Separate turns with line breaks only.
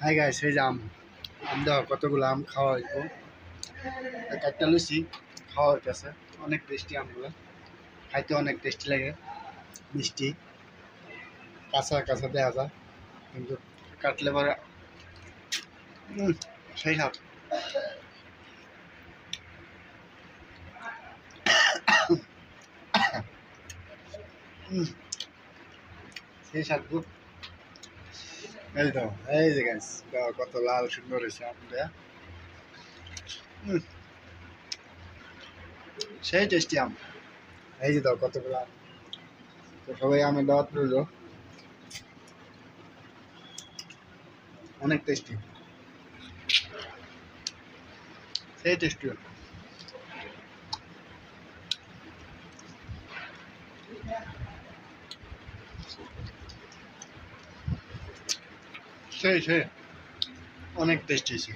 Hi guys, এই যে আম দেওয়া কতগুলো আম খাওয়া হইব। একটা লুচি খাওয়া হইতেছে। অনেক টেস্টি আমগুলো, খাইতে অনেক টেস্টি লাগে, মিষ্টি, কাঁচা কাঁচা দেওয়া যায়, কিন্তু কাটলে পরে সেই স্বাদ। সেই স্বাদ গো। এই তো, এই যে গাইস, কত লাল সুন্দর হয়েছে আমটা। সেই টেস্টি আম। এই যে দাও কতগুলো আম। তো সবাই আমের দাওয়াত রইল। অনেক টেস্টি, সেই টেস্টি, সেই অনেক টেস্টি।